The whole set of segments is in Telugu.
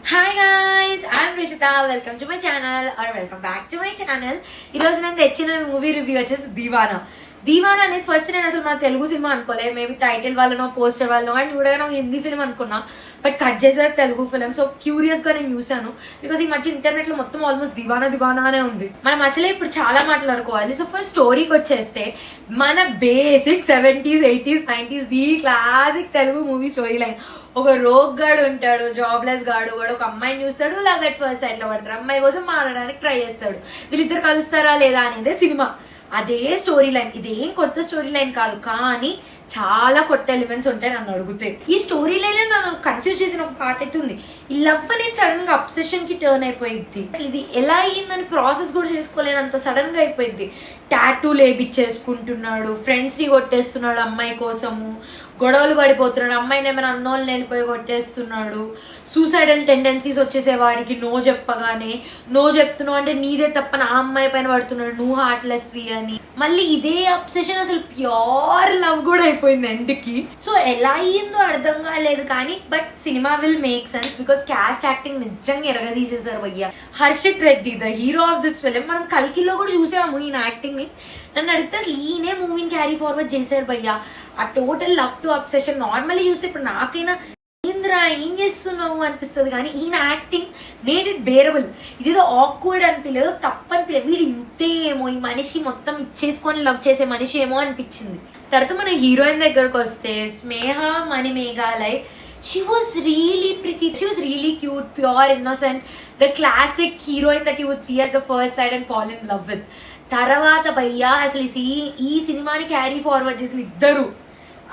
Hi guys, I'm Rishita. Welcome to my channel or welcome back to my channel. ఈ రోజు నేను తెచ్చిన మూవీ రివ్యూ వచ్చేసి దీవానా. దీవానా అనేది ఫస్ట్ నేను అసలు మన తెలుగు సినిమా అనుకోలేదు. మేబీ టైటిల్ వాళ్ళనో పోస్టర్ వాళ్ళనో అండ్ చూడగానే ఒక హిందీ ఫిల్మ్ అనుకున్నా. బట్ కట్ చేసేది తెలుగు ఫిల్మ్. సో క్యూరియస్ గా నేను చూసాను. బికాస్ ఈ మధ్య ఇంటర్నెట్ లో మొత్తం ఆల్మోస్ట్ దివానా అనే ఉంది. మనం అసలే ఇప్పుడు చాలా మాట్లాడుకోవాలి. సో ఫస్ట్ స్టోరీకి వచ్చేస్తే మన basic 70s, 80s, 90s the classic Telugu movie story line. ఒక రోగ్ గాడు ఉంటాడు, జాబ్లెస్ గాడు. వాడు ఒక అమ్మాయిని చూస్తాడు, లవ్ ఎట్ ఫస్ట్ సైట్ లో పడతారు. అమ్మాయి కోసం మారడానికి ట్రై చేస్తాడు. వీళ్ళిద్దరు కలుస్తారా లేదా అనేదే సినిమా. అదే స్టోరీ లైన్. ఇదేం కొత్త స్టోరీ లైన్ కాదు, కానీ చాలా కొత్త ఎలిమెంట్స్ ఉంటాయి నన్ను అడిగితే. ఈ స్టోరీ లైన్ నన్ను కన్ఫ్యూజ్ చేసిన ఒక పార్ట్ అయితే ఉంది. ఈ లవ్ అనేది సడన్ గా అబ్సెషన్ కి టర్న్ అయిపోయింది. ఇది ఎలా అయ్యిందని ప్రాసెస్ కూడా చేసుకోలేనంత సడన్ గా అయిపోయింది. టాటూ లేపిచ్చేసుకుంటున్నాడు, ఫ్రెండ్స్ ని కొట్టేస్తున్నాడు అమ్మాయి కోసము, గొడవలు పడిపోతున్నాడు, అమ్మాయిని ఏమైనా అన్నోళ్ళు వెళ్ళిపోయి కొట్టేస్తున్నాడు, సూసైడల్ టెండెన్సీస్ వచ్చేసే వాడికి నో చెప్పగానే నో చెప్తున్నావు అంటే నీదే తప్ప నా అమ్మాయి పైన పడుతున్నాడు, నువ్వు హార్ట్లెస్వి అని. మళ్ళీ ఇదే అబ్సెషన్ అసలు ప్యూర్ లవ్ కూడా అయిపోయింది ఎండ్కి. సో ఎలా అయ్యిందో అర్థం కాలేదు, కానీ but cinema will make sense because cast acting నిజంగా ఎరగదీసేసారు భయ్య. Harshith Reddy the hero of this film. మనం కల్కిలో కూడా చూసాము ఈయన యాక్టింగ్ ని. నన్ను అడిగితే అసలు ఈయనే మూవీని క్యారీ ఫార్వర్డ్ చేశారు భయ్య. ఆ total love to obsession normally చూస్తే ఇప్పుడు నాకైనా ఏంద్రా ఏం చేస్తున్నావు అనిపిస్తుంది, కానీ ఈయన యాక్టింగ్ మేడ్ ఇట్ బేరబుల్. ఇదేదో ఆక్వర్డ్ అనిపించలేదు, తప్పు అనిపించలేదు. వీడు ఇంతే ఏమో, ఈ మనిషి మొత్తం ఇచ్చేసుకొని లవ్ చేసే మనిషి ఏమో అనిపించింది. తర్వాత మన హీరోయిన్ దగ్గరకు వస్తే స్నేహ మణిమేఘాలయ్. She was really pretty. She was really cute, pure, innocent. The classic heroine that you would see at the first sight and fall in love with. తర్వాత భయ్యా అసలు ఈ సినిమాని క్యారీ ఫార్వర్డ్ చేసిన ఇద్దరు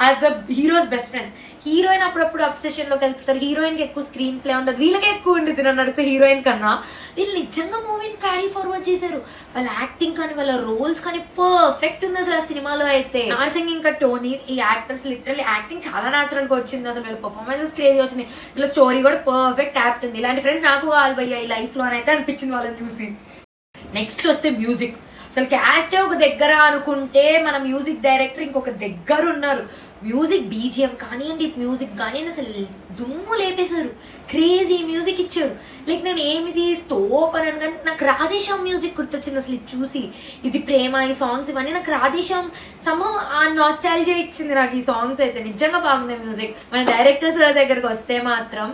as the heroes best friends. Heroine అప్పుడప్పుడు అబ్సెషన్ లోకి వెళ్తారు, హీరోయిన్ కి ఎక్కువ స్క్రీన్ ప్లే ఉండదు, వీళ్ళకే ఎక్కువ ఉంటుంది నన్ను అడిగితే హీరోయిన్ కన్నా. వీళ్ళు నిజంగా మూవీని క్యారీ ఫార్వర్డ్ చేశారు. వాళ్ళ యాక్టింగ్ కానీ వాళ్ళ రోల్స్ కానీ పర్ఫెక్ట్ ఉంది అసలు ఆ సినిమాలో అయితే. నార్సింగ్ ఇంకా టోనీ ఈ యాక్టర్స్ లిటరల్లీ యాక్టింగ్ చాలా న్యాచురల్ గా వచ్చింది. అసలు వీళ్ళ పర్ఫార్మెన్సెస్ క్రేజీ వచ్చింది. వీళ్ళ స్టోరీ కూడా పర్ఫెక్ట్ యాప్ట్ ఉంది. ఇలాంటి ఫ్రెండ్స్ నాకు కావాలి భయ్యా ఈ లైఫ్ లో అని అయితే అనిపించింది వాళ్ళని చూసి. నెక్స్ట్ వస్తే మ్యూజిక్. అసలు క్యాస్టే ఒక దగ్గర అనుకుంటే మన మ్యూజిక్ డైరెక్టర్ ఇంకొక దగ్గర ఉన్నారు. మ్యూజిక్ బీజిఎం కానివ్వండి, మ్యూజిక్ కానివ్వండి, అసలు దుమ్ము లేపేశారు. క్రేజీ మ్యూజిక్ ఇచ్చాడు. లైక్ నేను ఏమిది తోపనను కానీ నాకు రాధేశ్యామ్ మ్యూజిక్ గుర్తొచ్చింది అసలు ఇది చూసి. ఇది ప్రేమ, ఈ సాంగ్స్ ఇవన్నీ నాకు రాధేశ్యామ్ ఆ నాస్టాలజీ ఇచ్చింది నాకు ఈ సాంగ్స్ అయితే. నిజంగా బాగుంది మ్యూజిక్. మన డైరెక్టర్స్ దగ్గరకు వస్తే మాత్రం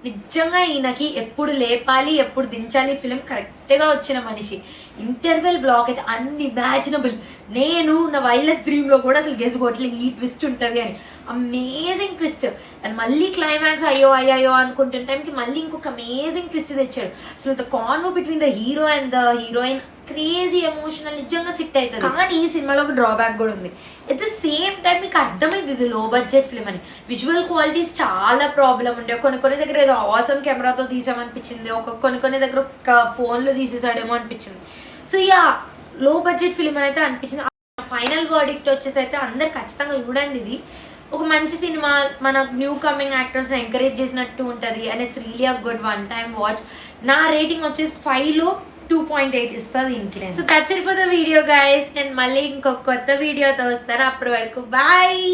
నిజంగా ఈయనకి ఎప్పుడు లేపాలి ఎప్పుడు దించాలి ఫిలిం కరెక్ట్గా వచ్చిన మనిషి. ఇంటర్వెల్ బ్లాక్ అయితే అన్ఇమాజినబుల్. నేను నా వైల్డెస్ట్ డ్రీమ్ లో కూడా అసలు గెసుకోవట్లే ఈ ట్విస్ట్ ఉంటుంది అని. Amazing twist. అండ్ మళ్ళీ క్లైమాక్స్ అయ్యో అనుకుంటున్న టైంకి మళ్ళీ ఇంకొక అమేజింగ్ ట్విస్ట్ తెచ్చాడు. అసలు the convo between the hero and the heroine crazy emotional, నిజంగా సిట్ అవుతుంది. కానీ ఈ సినిమాలో ఒక డ్రాబ్యాక్ కూడా ఉంది. ఎట్ ద సేమ్ టైం మీకు అర్థమైంది ఇది లో బడ్జెట్ ఫిల్మ్ అని. విజువల్ క్వాలిటీస్ చాలా ప్రాబ్లం ఉండే. కొన్ని దగ్గర ఏదో ఆసమ్ కెమెరాతో తీసామనిపించింది, కొన్ని దగ్గర ఒక ఫోన్లో తీసేసాడేమో అనిపించింది. సో యా లో బడ్జెట్ ఫిల్మ్ అని అయితే అనిపించింది. ఫైనల్ వర్డిక్ట్ వచ్చేసి అయితే అందరు ఖచ్చితంగా చూడండి. ఇది ఒక మంచి సినిమా, మన న్యూ కమింగ్ యాక్టర్స్ ఎంకరేజ్ చేసినట్టు ఉంటుంది. And it's really a good one time watch. నా రేటింగ్ వచ్చేసి 5లో 2.8 ఇస్తుంది దీనికి. So that's it for the video guys. నేను మళ్ళీ ఇంకొక కొత్త వీడియోతో వస్తాను. అప్పటి వరకు బాయ్.